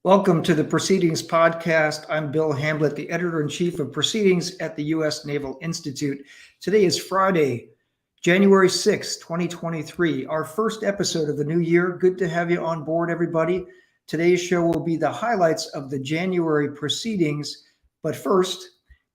Welcome to the Proceedings podcast. I'm Bill Hamblet, the editor-in-chief of Proceedings at the U.S. Naval Institute. Today is Friday, January 6, 2023, our first episode of the new year. Good to have you on board, everybody. Today's show will be the highlights of the January proceedings. But first,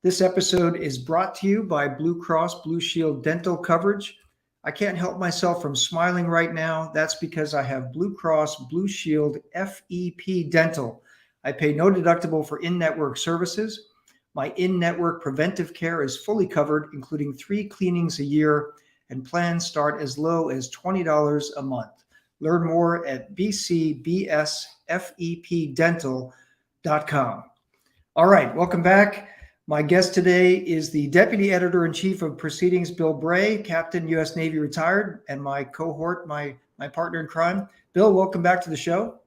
this episode is brought to you by Blue Cross Blue Shield Dental Coverage. I can't help myself from smiling right now. That's because I have Blue Cross Blue Shield FEP Dental. I pay no deductible for in-network services. My in-network preventive care is fully covered, including 3 cleanings a year, and plans start as low as $20 a month. Learn more at bcbsfepdental.com. All right, welcome back. My guest today is the Deputy Editor-in-Chief of Proceedings, Bill Bray, Captain, U.S. Navy retired, and my cohort, my partner in crime. Bill, welcome back to the show.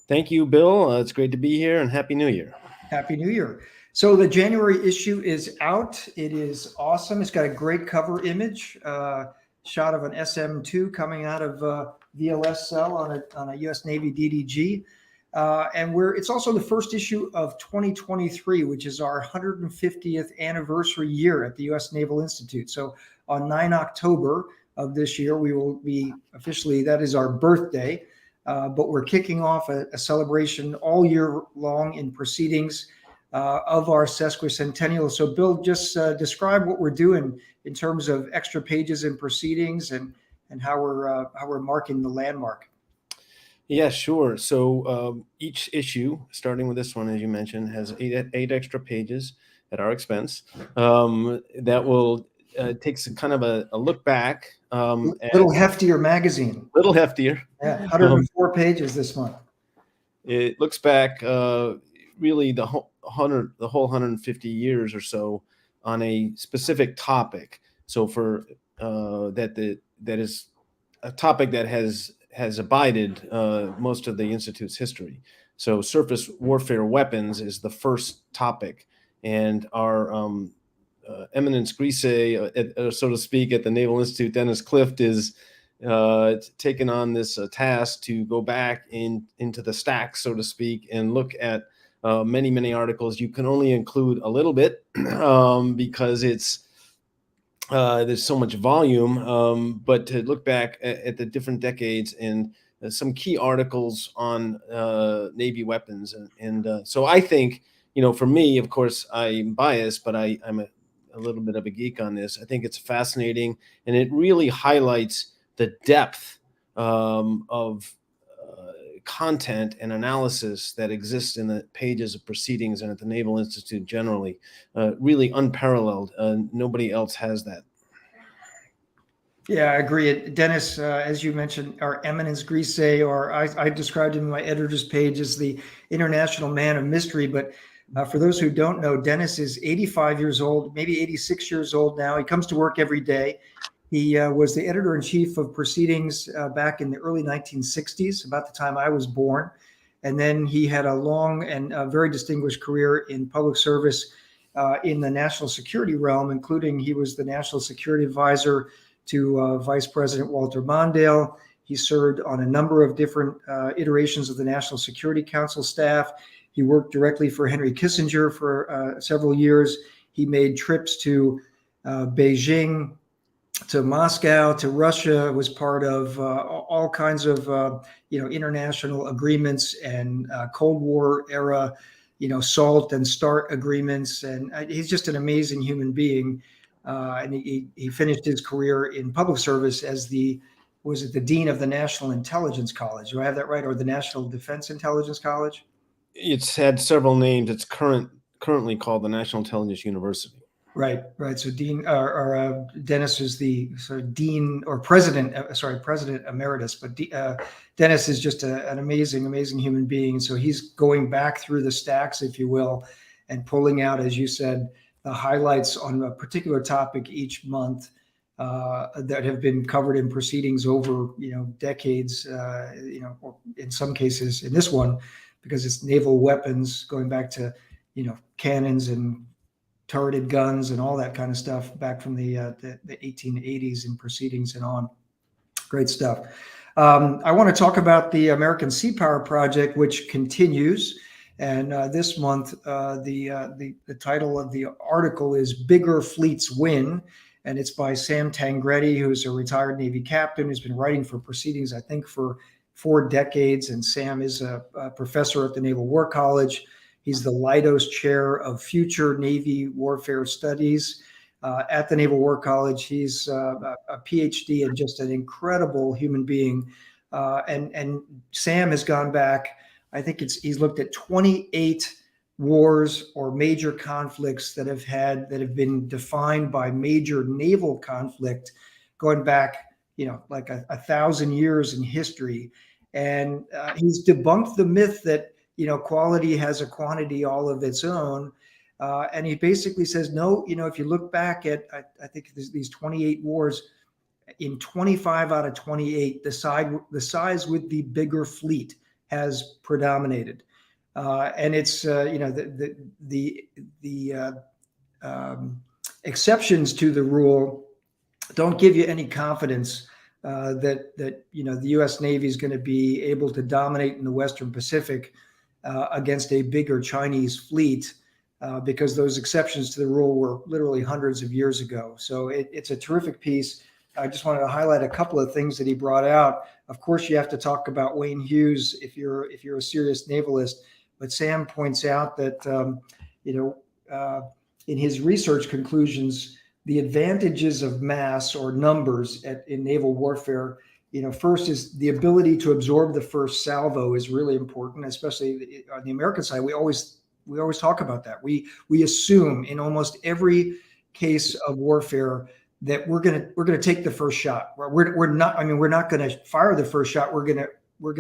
Thank you, Bill. It's great to be here, and Happy New Year. Happy New Year. So the January issue is out. It is awesome. It's got a great cover image, shot of an SM-2 coming out of VLS cell on a U.S. Navy DDG. And it's also the first issue of 2023, which is our 150th anniversary year at the U.S. Naval Institute. So on 9 October of this year, we will be officially, that is our birthday, but we're kicking off a celebration all year long in Proceedings of our sesquicentennial. So Bill, just describe what we're doing in terms of extra pages in Proceedings and how we're marking the landmark. Yeah, sure. So each issue, starting with this one, as you mentioned, has eight extra pages at our expense. That will takes kind of a look back. Little heftier magazine. Little heftier. Yeah, 104 pages this month. It looks back really the whole 150 years or so on a specific topic. So for that is a topic that has abided most of the Institute's history. So surface warfare weapons is the first topic, and our eminence grise, so to speak, at the Naval Institute, Dennis Clift, is taken on this task to go back into the stacks, so to speak, and look at many articles. You can only include a little bit because there's so much volume, but to look back at the different decades and some key articles on Navy weapons. And so I think, for me, of course, I'm biased, but I'm a little bit of a geek on this. I think it's fascinating, and it really highlights the depth of content and analysis that exists in the pages of Proceedings and at the Naval Institute generally. Really unparalleled. Nobody else has that. Yeah, I agree. Dennis, as you mentioned, our eminence grise, or I described him in my editor's page as the international man of mystery. But for those who don't know, Dennis is 85 years old, maybe 86 years old now. He comes to work every day. He was the editor-in-chief of Proceedings back in the early 1960s, about the time I was born. And then he had a long and very distinguished career in public service in the national security realm, including he was the national security advisor to Vice President Walter Mondale. He served on a number of different iterations of the National Security Council staff. He worked directly for Henry Kissinger for several years. He made trips to Beijing, to Moscow, to Russia, was part of all kinds of international agreements and Cold War era, SALT and START agreements. And he's just an amazing human being. And he finished his career in public service as the dean of the National Intelligence College? Do I have that right? Or the National Defense Intelligence College? It's had several names. It's currently called the National Intelligence University. Right. So Dennis is the sort of dean or president emeritus, but Dennis is just an amazing human being. So he's going back through the stacks, if you will, and pulling out, as you said, the highlights on a particular topic each month that have been covered in Proceedings over decades. Or in some cases, in this one, because it's naval weapons going back to cannons and turreted guns and all that kind of stuff back from the 1880s in Proceedings and on. Great stuff. I want to talk about the American Sea Power Project, which continues. And this month, the title of the article is "Bigger Fleets Win," and it's by Sam Tangretti, who's a retired Navy captain who's been writing for Proceedings, I think, for 4 decades. And Sam is a professor at the Naval War College. He's the Leidos Chair of Future Navy Warfare Studies at the Naval War College. He's a PhD and just an incredible human being. And Sam has gone back. I think he's looked at 28 wars or major conflicts that have been defined by major naval conflict, going back, like 1,000 years in history. And he's debunked the myth that quality has a quantity all of its own. And he basically says, no, if you look back at, I think these 28 wars, in 25 out of 28, the size with the bigger fleet has predominated. And it's, the exceptions to the rule don't give you any confidence that the U.S. Navy is going to be able to dominate in the Western Pacific against a bigger Chinese fleet. Because those exceptions to the rule were literally hundreds of years ago. So it's a terrific piece. I just wanted to highlight a couple of things that he brought out. Of course, you have to talk about Wayne Hughes if you're a serious navalist. But Sam points out that in his research conclusions, the advantages of mass or numbers in naval warfare. First is the ability to absorb the first salvo is really important, especially on the American side. We always talk about that. We assume in almost every case of warfare that we're gonna take the first shot. We're not going to fire the first shot. We're going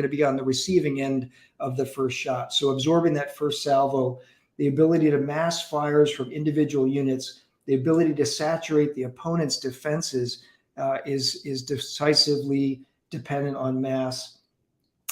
to be on the receiving end of the first shot. So absorbing that first salvo, the ability to mass fires from individual units, the ability to saturate the opponent's defenses is decisively dependent on mass.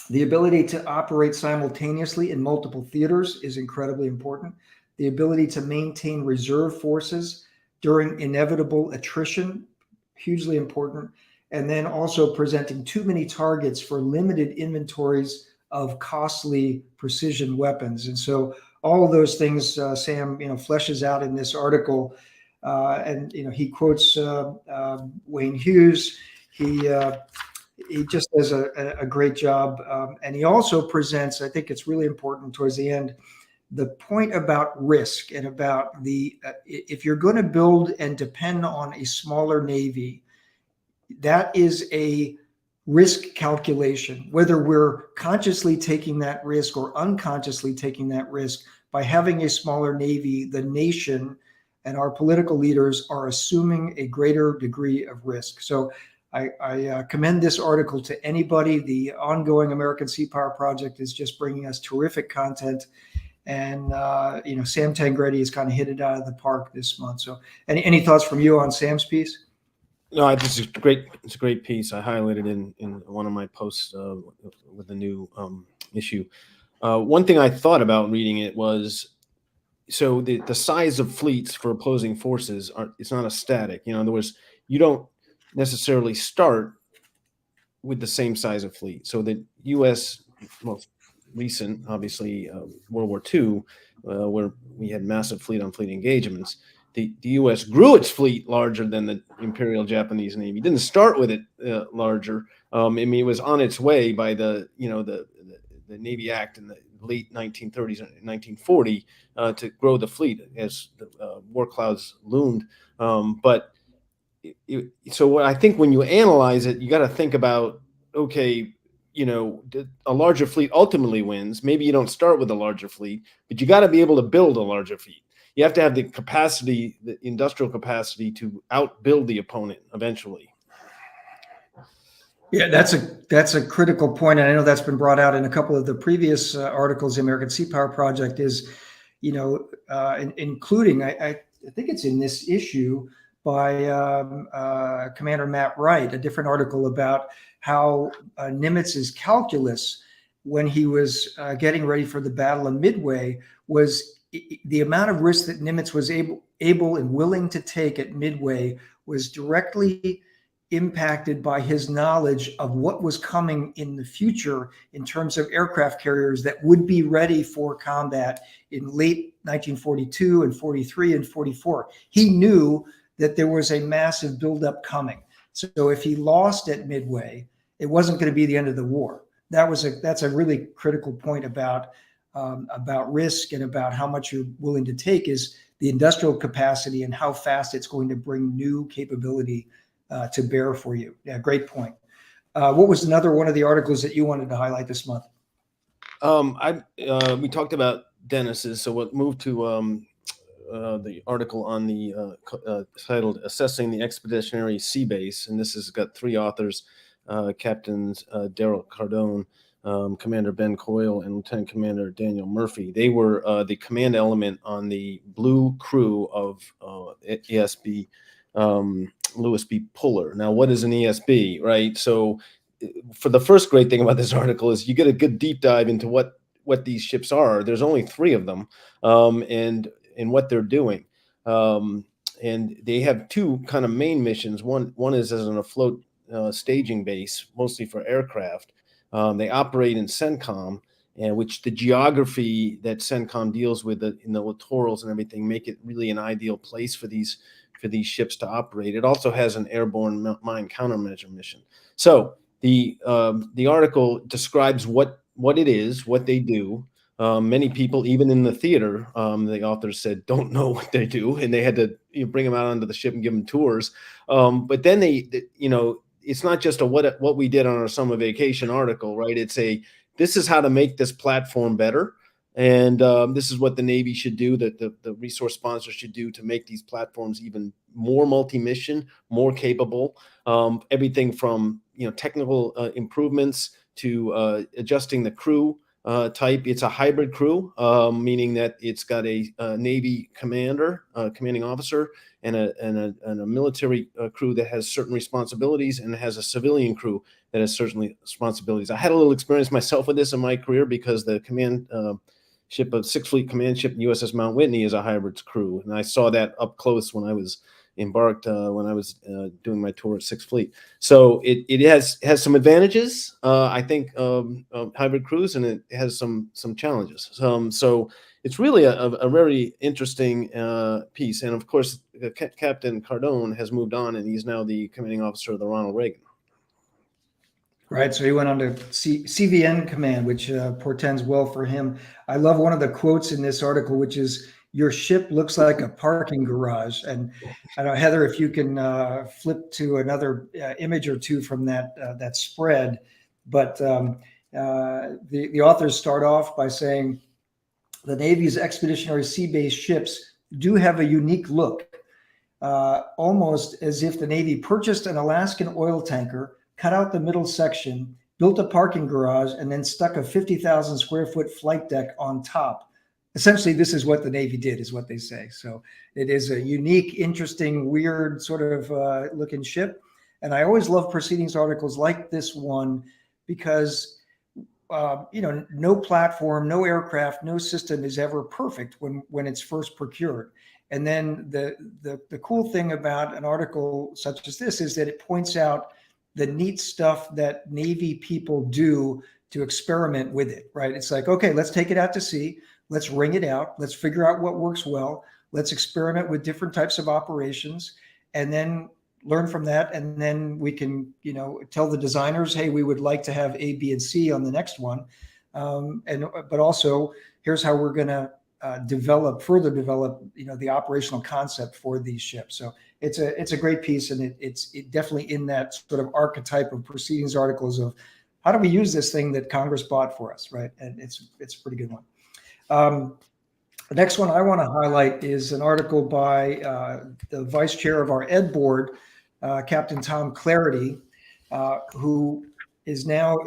The ability to operate simultaneously in multiple theaters is incredibly important. The ability to maintain reserve forces during inevitable attrition, hugely important. And then also presenting too many targets for limited inventories of costly precision weapons. And so all of those things Sam fleshes out in this article. And he quotes Wayne Hughes. He just does a great job. And he also presents, I think it's really important towards the end, the point about risk and about if you're going to build and depend on a smaller Navy, that is a risk calculation, whether we're consciously taking that risk or unconsciously taking that risk. By having a smaller Navy, the nation and our political leaders are assuming a greater degree of risk. So I commend this article to anybody. The ongoing American Sea Power Project is just bringing us terrific content. And, Sam Tangretti has kind of hit it out of the park this month. So any thoughts from you on Sam's piece? No, it's a great piece. I highlighted in one of my posts with the new issue. One thing I thought about reading it was, so the size of fleets for opposing forces it's not a static. In other words, you don't necessarily start with the same size of fleet. So the U.S. most recent, obviously, World War II, where we had massive fleet-on-fleet engagements, the U.S. grew its fleet larger than the Imperial Japanese Navy. It didn't start with it larger. It was on its way by the Navy Act in the late 1930s and 1940 to grow the fleet as the war clouds loomed. So what I think when you analyze it, you got to think about, okay, a larger fleet ultimately wins. Maybe you don't start with a larger fleet, but you got to be able to build a larger fleet. You have to have the capacity, the industrial capacity to outbuild the opponent eventually. Yeah, that's a critical point, and I know that's been brought out in a couple of the previous articles. The American Sea Power Project is, including I think it's in this issue by Commander Matt Wright, a different article about how Nimitz's calculus when he was getting ready for the Battle of Midway was the amount of risk that Nimitz was able and willing to take at Midway was directly impacted by his knowledge of what was coming in the future in terms of aircraft carriers that would be ready for combat in late 1942 and 43 and 44. He knew that there was a massive buildup coming. So if he lost at Midway, it wasn't going to be the end of the war. That's a really critical point about risk and about how much you're willing to take, is the industrial capacity and how fast it's going to bring new capability to bear for you. Yeah, great point. What was another one of the articles that you wanted to highlight this month? We talked about Dennis's, so we'll move to the article on the titled "Assessing the Expeditionary Sea Base," and this has got three authors: Captains Daryl Cardone, Commander Ben Coyle, and Lieutenant Commander Daniel Murphy. They were the command element on the blue crew of ESB Lewis B. Puller. Now, what is an ESB, right? So for the first great thing about this article is you get a good deep dive into what these ships are. There's only three of them, and what they're doing. And they have two kind of main missions. One is as an afloat staging base, mostly for aircraft. They operate in CENTCOM, and which the geography that CENTCOM deals with in the littorals and everything make it really an ideal place for these ships to operate. It also has an airborne mine countermeasure mission. So the article describes what it is, what they do. Many people, even in the theater, the authors said don't know what they do, and they had to bring them out onto the ship and give them tours. But then it's not just a what we did on our summer vacation article, right? It's this is how to make this platform better. And this is what the Navy should do, that the resource sponsors should do to make these platforms even more multi-mission, more capable. Everything from technical improvements to adjusting the crew type. It's a hybrid crew, meaning that it's got a Navy commander, commanding officer, and a military crew that has certain responsibilities, and it has a civilian crew that has certain responsibilities. I had a little experience myself with this in my career because the command ship of Sixth Fleet Command ship USS Mount Whitney is a hybrid crew, and I saw that up close when I was embarked when I was doing my tour at Sixth Fleet. So it has some advantages, I think, of hybrid crews, and it has some challenges. So it's really a very interesting piece. And of course, Captain Cardone has moved on, and he's now the commanding officer of the Ronald Reagan. Right, so he went on to CVN command, which portends well for him. I love one of the quotes in this article, which is, "Your ship looks like a parking garage." And I don't know, Heather, if you can flip to another image or two from that spread. But the authors start off by saying, the Navy's expeditionary sea-based ships do have a unique look, almost as if the Navy purchased an Alaskan oil tanker, cut out the middle section, built a parking garage, and then stuck a 50,000 square foot flight deck on top. Essentially, this is what the Navy did, is what they say. So it is a unique, interesting, weird sort of looking ship. And I always love Proceedings articles like this one because, no platform, no aircraft, no system is ever perfect when it's first procured. And then the cool thing about an article such as this is that it points out the neat stuff that Navy people do to experiment with it, right? It's like, okay, let's take it out to sea. Let's wring it out. Let's figure out what works well. Let's experiment with different types of operations and then learn from that. And then we can, tell the designers, hey, we would like to have A, B, and C on the next one. But also here's how we're going to further develop, the operational concept for these ships. So it's a great piece, and it's definitely in that sort of archetype of Proceedings articles of how do we use this thing that Congress bought for us, right? And it's a pretty good one. The next one I want to highlight is an article by the vice chair of our Ed board, Captain Tom Clarity, who is now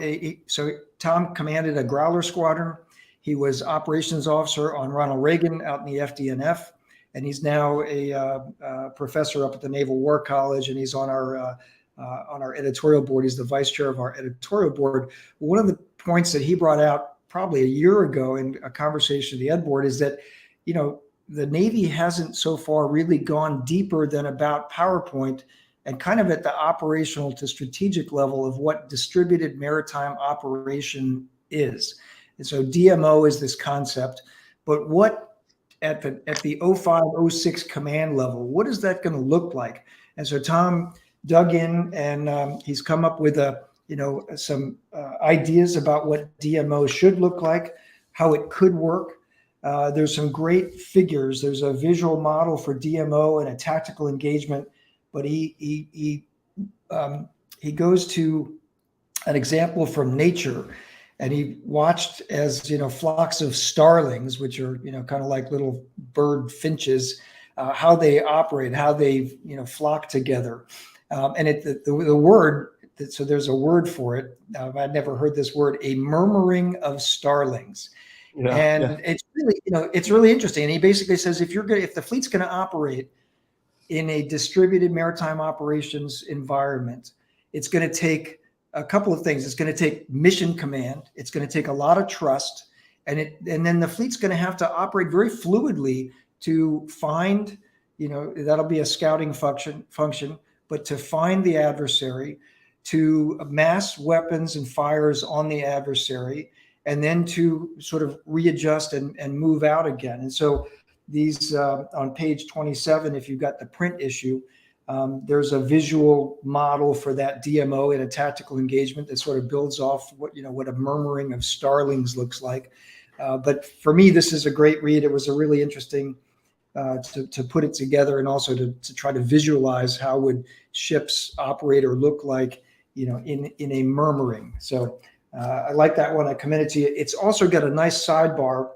so Tom commanded a Growler squadron. He was operations officer on Ronald Reagan out in the FDNF, and he's now a professor up at the Naval War College, and he's on our editorial board. He's the vice chair of our editorial board. One of the points that he brought out probably a year ago in a conversation with the Ed board is that, the Navy hasn't so far really gone deeper than about PowerPoint and kind of at the operational to strategic level of what distributed maritime operation is. And so DMO is this concept, but what at the 0506 command level, what is that going to look like? And so Tom dug in, and he's come up with some ideas about what DMO should look like, how it could work. There's some great figures. There's a visual model for DMO and a tactical engagement, but he goes to an example from nature, and he watched as flocks of starlings, which are kind of like little bird finches, how they operate, how they flock together, and the word. So there's a word for it. I'd never heard this word, a murmuring of starlings. Yeah, and yeah. it's really, it's really interesting. And he basically says, if the fleet's going to operate in a distributed maritime operations environment, it's going to take a couple of things. It's going to take mission command. It's going to take a lot of trust, and then the fleet's going to have to operate very fluidly to find, that'll be a scouting function, but to find the adversary, to mass weapons and fires on the adversary, and then to sort of readjust and move out again. And so these on page 27, if you've got the print issue, there's a visual model for that DMO in a tactical engagement that sort of builds off what a murmuring of starlings looks like. But for me, this is a great read. It was a really interesting to put it together, and also to try to visualize how would ships operate or look like, in a murmuring. So I like that one. I commend it to you. It's also got a nice sidebar.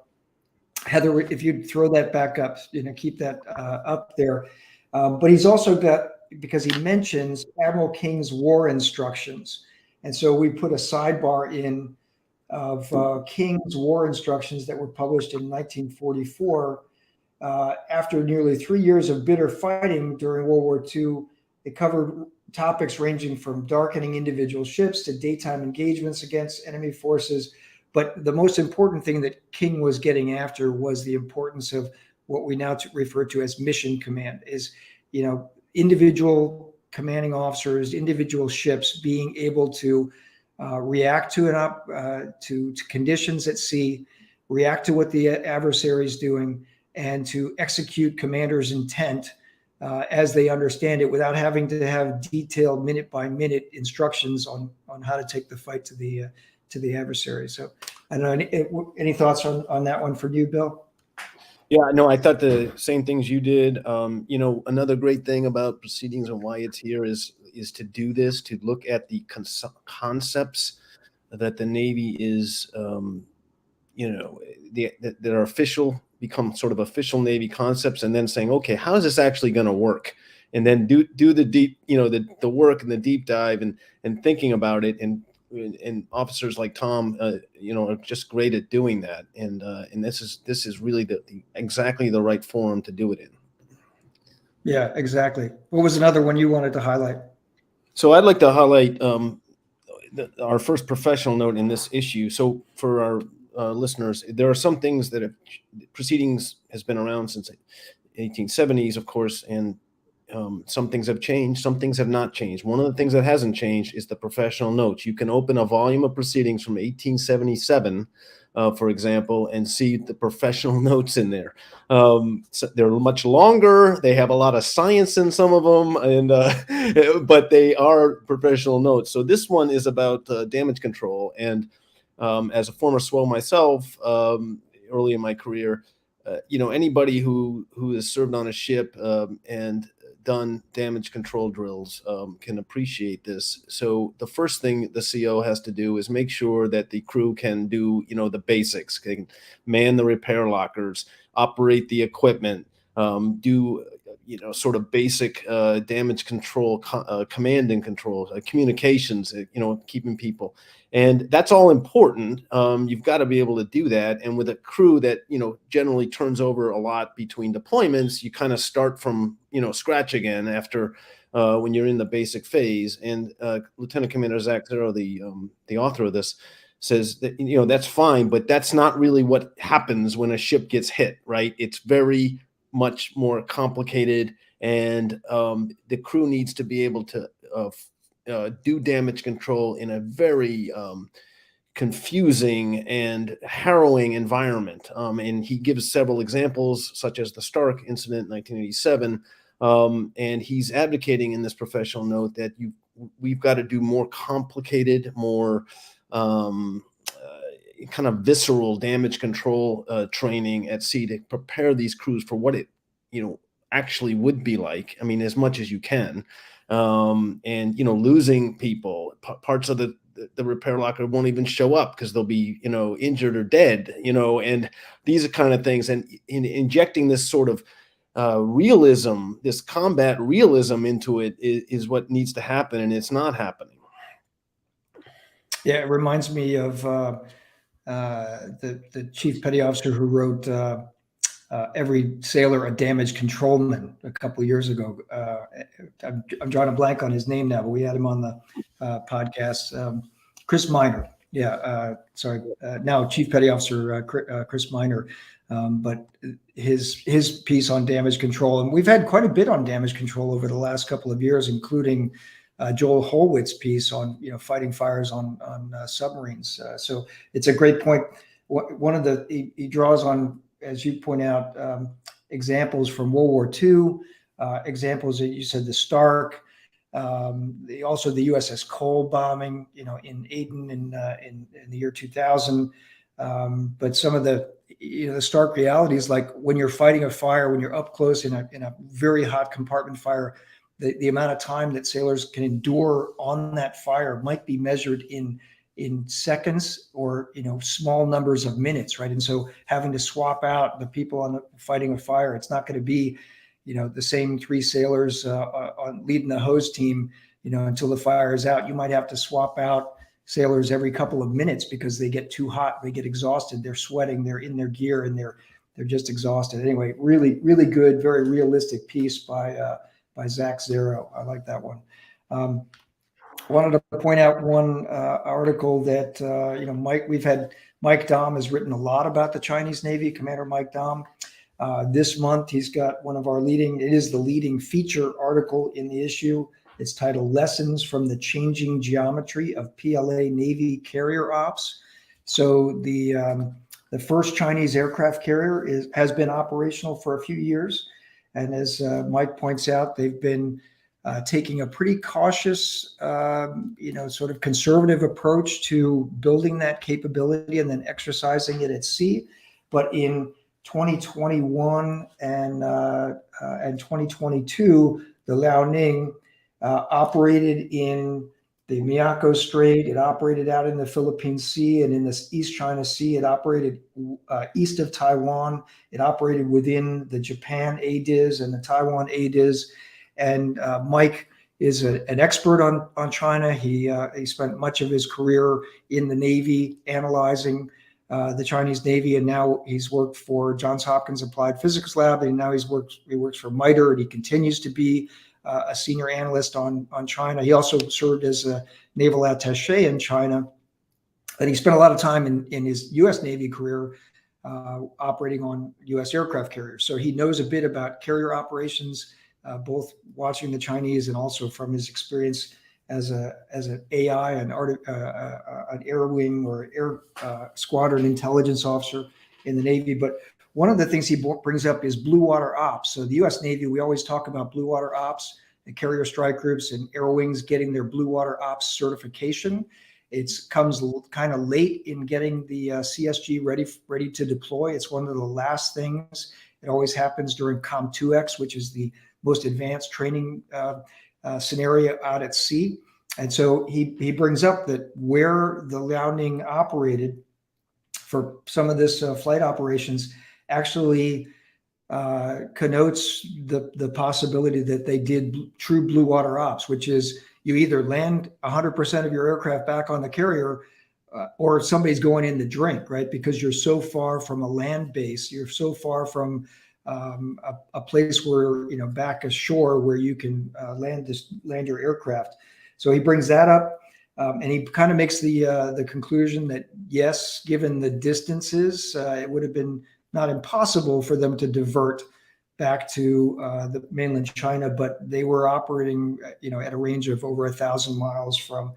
Heather, if you'd throw that back up, keep that up there. But he's also got, because he mentions Admiral King's war instructions. And so we put a sidebar in of King's war instructions that were published in 1944. After nearly 3 years of bitter fighting during World War II, it covered topics ranging from darkening individual ships to daytime engagements against enemy forces. But the most important thing that King was getting after was the importance of what we now refer to as mission command, is, individual commanding officers, individual ships being able to react to conditions at sea, react to what the adversary is doing, and to execute commander's intent as they understand it, without having to have detailed minute by minute instructions on how to take the fight to the adversary. So I don't know, any thoughts on that one for you, Bill? Yeah, no, I thought the same things you did. Another great thing about Proceedings and why it's here is to do this, to look at the concepts that the Navy is, that are official, become sort of official Navy concepts, and then saying, okay, how is this actually going to work? And then do the deep, the work and the deep dive and thinking about it. And officers like Tom, are just great at doing that. And this is really exactly the right forum to do it in. Yeah, exactly. What was another one you wanted to highlight? So I'd like to highlight our first professional note in this issue. So for our listeners, there are some things that Proceedings has been around since 1870s, of course, and some things have changed, some things have not changed. One of the things that hasn't changed is the professional notes. You can open a volume of Proceedings from 1877, for example, and see the professional notes in there. So they're much longer. They have a lot of science in some of them, and but they are professional notes. So this one is about damage control. And as a former SWO myself, early in my career, anybody who has served on a ship and done damage control drills can appreciate this. So the first thing the CO has to do is make sure that the crew can do, the basics, can man the repair lockers, operate the equipment, do, sort of basic damage control, command and control, communications, keeping people. And that's all important. You've got to be able to do that. And with a crew that, generally turns over a lot between deployments, you kind of start from, scratch again after when you're in the basic phase. And Lieutenant Commander Zach Zero, the author of this, says that, that's fine, but that's not really what happens when a ship gets hit, right? It's very much more complicated and the crew needs to be able to do damage control in a very confusing and harrowing environment. And he gives several examples, such as the Stark incident in 1987. And he's advocating in this professional note that we've got to do more complicated, more kind of visceral damage control training at sea to prepare these crews for what it, actually would be like. I mean, as much as you can. And, losing people, parts of the repair locker won't even show up because they'll be, injured or dead, and these are kind of things. And in injecting this sort of realism, this combat realism into it is what needs to happen, and it's not happening. Yeah, it reminds me of the chief petty officer who wrote Every Sailor a Damage Controlman a couple of years ago. I'm drawing a blank on his name now, but we had him on the podcast. Chris Minor. Yeah, sorry. Now Chief Petty Officer Chris Minor. But his piece on damage control, and we've had quite a bit on damage control over the last couple of years, including Joel Holwitz's piece on fighting fires on submarines. So it's a great point. One of he draws on, as you point out, examples from World War II, examples that you said, the Stark, also the USS Cole bombing, in Aden in the year 2000. But some of the stark realities, like when you're fighting a fire, when you're up close in a very hot compartment fire, the amount of time that sailors can endure on that fire might be measured in seconds or small numbers of minutes, right? And so having to swap out the people on fighting a fire, it's not going to be the same three sailors on leading the hose team until the fire is out. You might have to swap out sailors every couple of minutes because they get too hot, they get exhausted, they're sweating, they're in their gear, and they're just exhausted. Anyway, really, really good, very realistic piece by Zach Zero. I like that one. Wanted to point out one article that Mike Dahm has written a lot about the Chinese Navy, Commander Mike Dahm. This month, he's got it is the leading feature article in the issue. It's titled Lessons from the Changing Geometry of PLA Navy Carrier Ops. So the first Chinese aircraft carrier has been operational for a few years. And as Mike points out, they've been taking a pretty cautious, sort of conservative approach to building that capability and then exercising it at sea. But in 2021 and 2022, the Liaoning operated in the Miyako Strait. It operated out in the Philippine Sea and in the East China Sea. It operated east of Taiwan. It operated within the Japan ADIZ and the Taiwan ADIZ. And Mike is an expert on China. He spent much of his career in the Navy analyzing the Chinese Navy, and now he's worked for Johns Hopkins Applied Physics Lab, and now he works for MITRE, and he continues to be a senior analyst on China. He also served as a naval attaché in China, and he spent a lot of time in his U.S. Navy career operating on U.S. aircraft carriers. So he knows a bit about carrier operations, both watching the Chinese and also from his experience as an AI, an air wing or air squadron intelligence officer in the Navy. But one of the things he brings up is blue water ops. So the U.S. Navy, we always talk about blue water ops, the carrier strike groups and air wings getting their blue water ops certification. It comes kind of late in getting the CSG ready to deploy. It's one of the last things. It always happens during COM2X, which is the most advanced training scenario out at sea. And so he brings up that where the Liaoning operated for some of this flight operations actually connotes the possibility that they did true blue water ops, which is you either land 100% of your aircraft back on the carrier or somebody's going in to drink, right? Because you're so far from a land base, you're so far from a place where, back ashore where you can land your aircraft. So he brings that up, and he kind of makes the conclusion that yes, given the distances, it would have been not impossible for them to divert back to the mainland China, but they were operating, at a range of over 1,000 miles from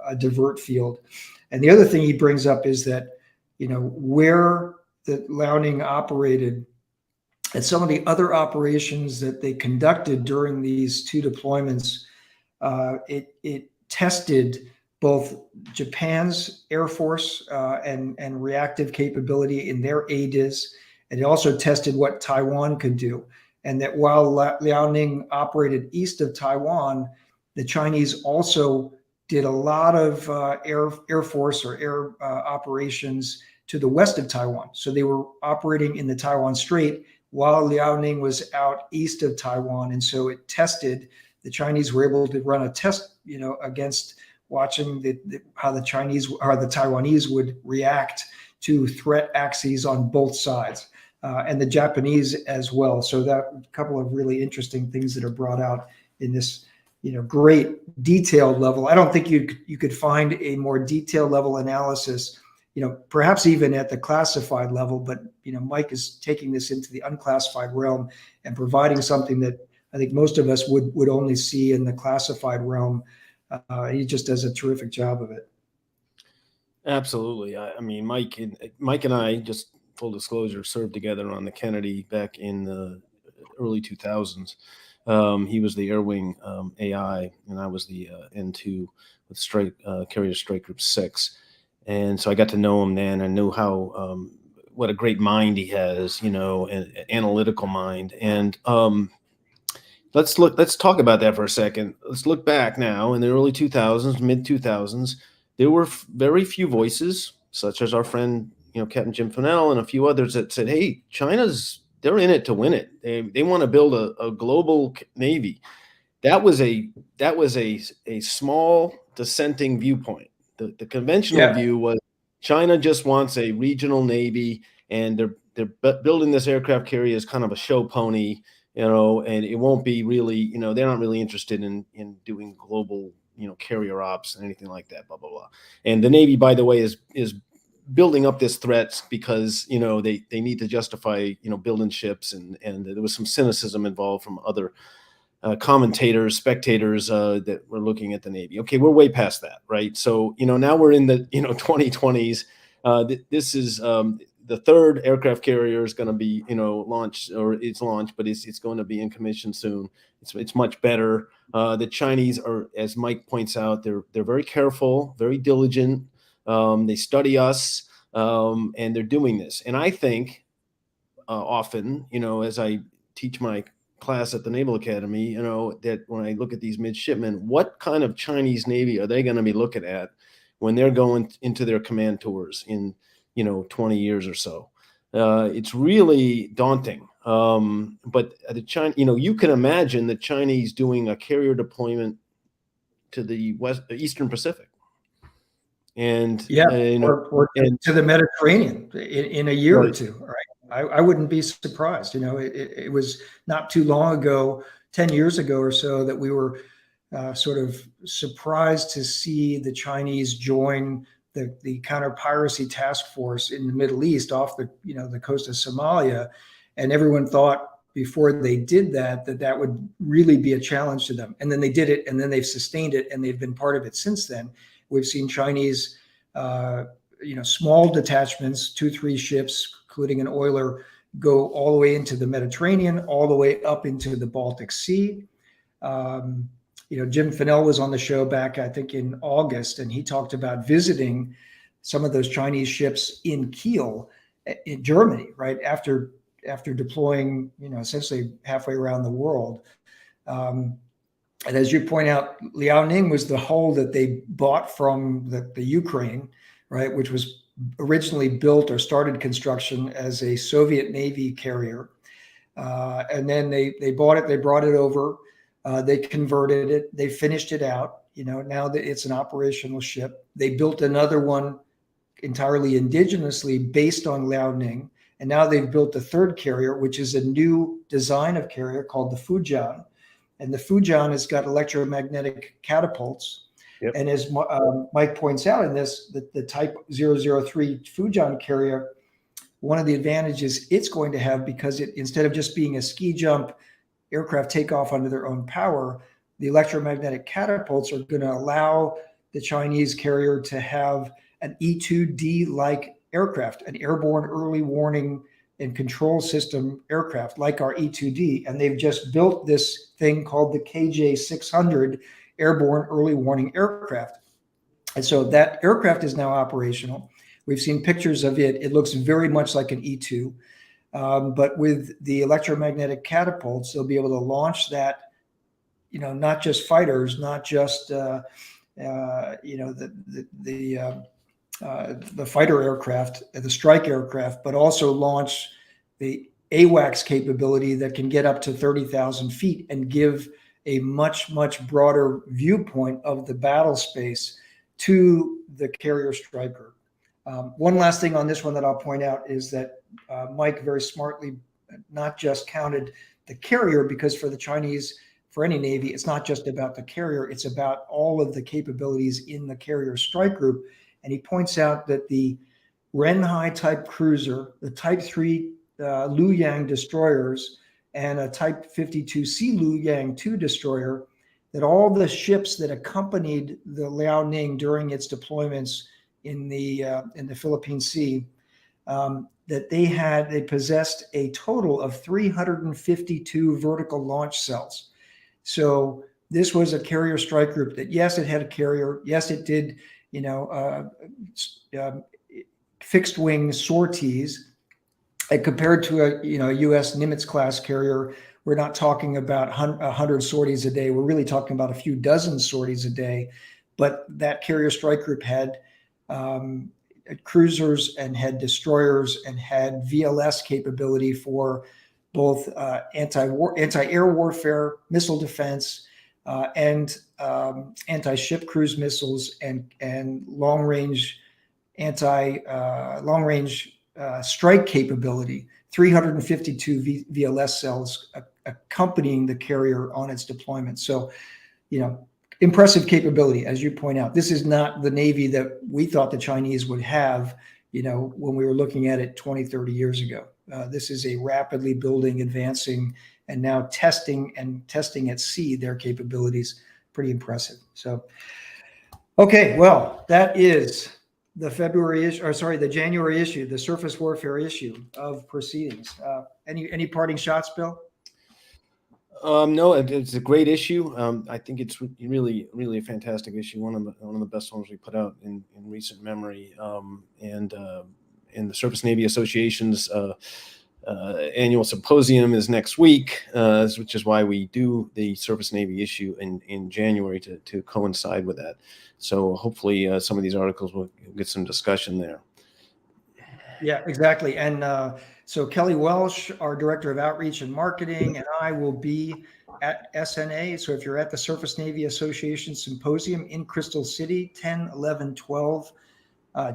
a divert field. And the other thing he brings up is that, where the Liaoning operated and some of the other operations that they conducted during these two deployments, it tested both Japan's Air Force and reactive capability in their ADIZ, and it also tested what Taiwan could do. And that while Liaoning operated east of Taiwan, the Chinese also did a lot of Air Force or air operations to the west of Taiwan. So they were operating in the Taiwan Strait while Liaoning was out east of Taiwan. And so it tested, the Chinese were able to run a test, against watching how the Chinese or the Taiwanese would react to threat axes on both sides, and the Japanese as well. So that a couple of really interesting things that are brought out in this, great detailed level. I don't think you could find a more detailed level analysis, perhaps even at the classified level, but, Mike is taking this into the unclassified realm and providing something that I think most of us would only see in the classified realm. He just does a terrific job of it. Absolutely. I mean, Mike and I, just full disclosure, served together on the Kennedy back in the early 2000s. He was the Air Wing AI, and I was the N2 with Carrier Strike Group 6. And so I got to know him then. I knew how what a great mind he has, an analytical mind. And let's talk about that for a second. Let's look back now in the early 2000s, mid 2000s. There were very few voices, such as our friend, Captain Jim Fennell and a few others, that said, "Hey, they're in it to win it. They want to build a global navy." That was a small dissenting viewpoint. The conventional view was China just wants a regional navy, and they're building this aircraft carrier as kind of a show pony, and it won't be really, they're not really interested in doing global, carrier ops and anything like that, blah, blah, blah. And the Navy, by the way, is building up this threat because, they need to justify, building ships, and there was some cynicism involved from other commentators, spectators that were looking at the Navy. Okay, we're way past that, right? So, now we're in the, 2020s. This is the third aircraft carrier is going to be, launched, or it's launched, but it's going to be in commission soon. It's much better. The Chinese are, as Mike points out, they're very careful, very diligent. They study us, and they're doing this. And I think often, as I teach my class at the Naval Academy, that when I look at these midshipmen, what kind of Chinese Navy are they going to be looking at when they're going into their command tours in, 20 years or so? It's really daunting. But the China, you can imagine the Chinese doing a carrier deployment to the Eastern Pacific. And or to the Mediterranean in a year or two, right? I wouldn't be surprised. It was not too long ago, 10 years ago or so, that we were sort of surprised to see the Chinese join the counter-piracy task force in the Middle East off the coast of Somalia. And everyone thought before they did that would really be a challenge to them. And then they did it, and then they've sustained it, and they've been part of it since then. We've seen Chinese small detachments, 2-3 ships, including an oiler, go all the way into the Mediterranean, all the way up into the Baltic Sea. Jim Fennell was on the show back, I think, in August, and he talked about visiting some of those Chinese ships in Kiel, in Germany, right after deploying, essentially halfway around the world. And as you point out, Liaoning was the hull that they bought from the Ukraine, right, which was originally built or started construction as a Soviet Navy carrier. And then they bought it, they brought it over, they converted it, they finished it out. Now that it's an operational ship, they built another one entirely indigenously based on Liaoning. And now they've built a third carrier, which is a new design of carrier called the Fujian. And the Fujian has got electromagnetic catapults. Yep. And as Mike points out in this, the Type 003 Fujian carrier one of the advantages it's going to have, because instead of just being a ski jump aircraft take off under their own power, the electromagnetic catapults are going to allow the Chinese carrier to have an E-2D-like aircraft, an airborne early warning and control system aircraft like our E-2D. And they've just built this thing called the KJ-600 airborne early warning aircraft. And so that aircraft is now operational. We've seen pictures of it. It looks very much like an E-2. But with the electromagnetic catapults, they'll be able to launch that, not just fighters, not just, the fighter aircraft, the strike aircraft, but also launch the AWACS capability that can get up to 30,000 feet and give a much, much broader viewpoint of the battle space to the carrier striker. One last thing on this one that I'll point out is that Mike very smartly not just counted the carrier, because for the Chinese, for any Navy, it's not just about the carrier, it's about all of the capabilities in the carrier strike group. And he points out that the Renhai type cruiser, the Type 3 Liu Yang destroyers, and a Type 52C Liu Yang 2 destroyer, that all the ships that accompanied the Liaoning during its deployments in the Philippine Sea, that they possessed a total of 352 vertical launch cells. So this was a carrier strike group that, yes, it had a carrier, yes, it did, fixed wing sorties. And compared to a U.S. Nimitz class carrier, we're not talking about 100 sorties a day. We're really talking about a few dozen sorties a day. But that carrier strike group had cruisers and had destroyers and had VLS capability for both anti-air warfare, missile defense, and anti-ship cruise missiles, and long-range strike capability. 352 VLS cells accompanying the carrier on its deployment. So, impressive capability, as you point out. This is not the Navy that we thought the Chinese would have, when we were looking at it 20, 30 years ago. This is a rapidly building, advancing, and now testing at sea their capabilities. Pretty impressive. So, okay, well, that is the January issue, the surface warfare issue of Proceedings. Any parting shots, Bill? No, it's a great issue. I think it's really a fantastic issue. One of the best ones we put out in recent memory. And the Surface Navy Association's annual symposium is next week, which is why we do the Surface Navy issue in January to coincide with that. So hopefully some of these articles will get some discussion there. Yeah, exactly. And so Kelly Welsh, our Director of Outreach and Marketing, and I will be at SNA. So if you're at the Surface Navy Association Symposium in Crystal City, 10, 11, 12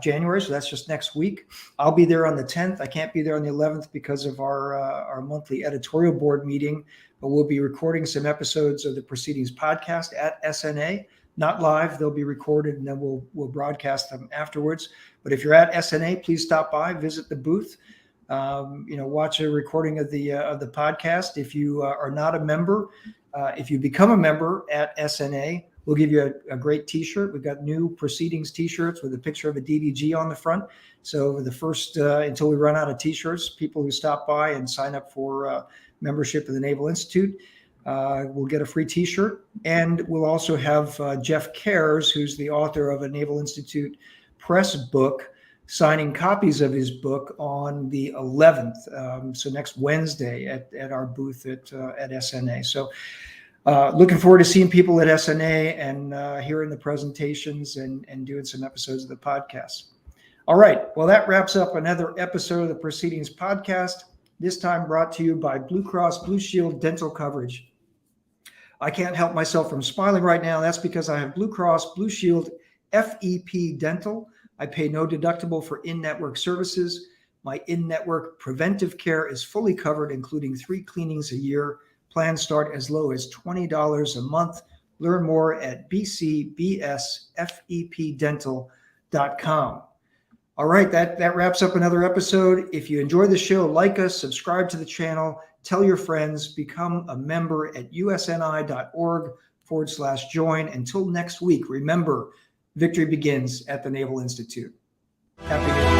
January. So that's just next week. I'll be there on the 10th. I can't be there on the 11th because of our monthly editorial board meeting, but we'll be recording some episodes of the Proceedings podcast at SNA. Not live, they'll be recorded, and then we'll broadcast them afterwards. But if you're at SNA, please stop by, visit the booth, watch a recording of the podcast. If you are not a member, if you become a member at SNA, we'll give you a great T-shirt. We've got new Proceedings T-shirts with a picture of a DDG on the front. So the first, until we run out of T-shirts, people who stop by and sign up for membership in the Naval Institute, we'll get a free T-shirt. And we'll also have Jeff Cares, who's the author of a Naval Institute press book, signing copies of his book on the 11th. So next Wednesday at our booth at SNA. So looking forward to seeing people at SNA and hearing the presentations and doing some episodes of the podcast. All right. Well, that wraps up another episode of the Proceedings podcast, this time brought to you by Blue Cross Blue Shield Dental Coverage. I can't help myself from smiling right now. That's because I have Blue Cross Blue Shield FEP Dental. I pay no deductible for in-network services. My in-network preventive care is fully covered, including 3 cleanings a year. Plans start as low as $20 a month. Learn more at bcbsfepdental.com. All right, that wraps up another episode. If you enjoy the show, like us, subscribe to the channel, tell your friends, become a member at usni.org/join. Until next week, remember, victory begins at the Naval Institute. Happy New Year.